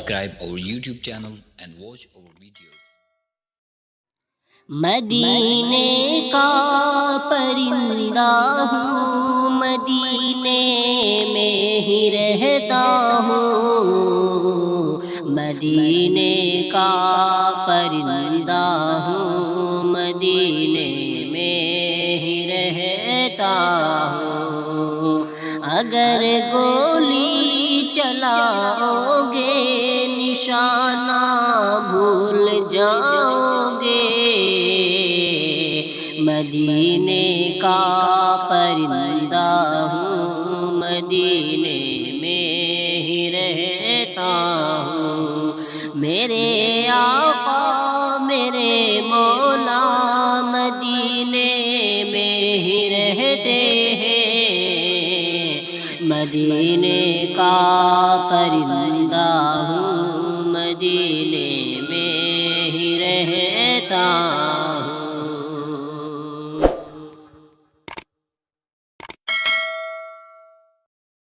subscribe our YouTube channel and watch our videos. مدینے کا پرندہ ہوں، مدینے میں ہی رہتا ہوں، مدینے کا پرندہ ہوں، مدینے میں ہی رہتا ہوں۔ اگر گولی چلاؤ گے نشانہ بھول جاؤ گے، مدینے کا پرندہ ہوں، مدینے میں ہی رہتا ہوں۔ میرے آقا میرے مولا مدینے میں ہی رہتے ہیں، مدینے کا پرندہ ہوں، مدینے میں ہی رہتا ہوں۔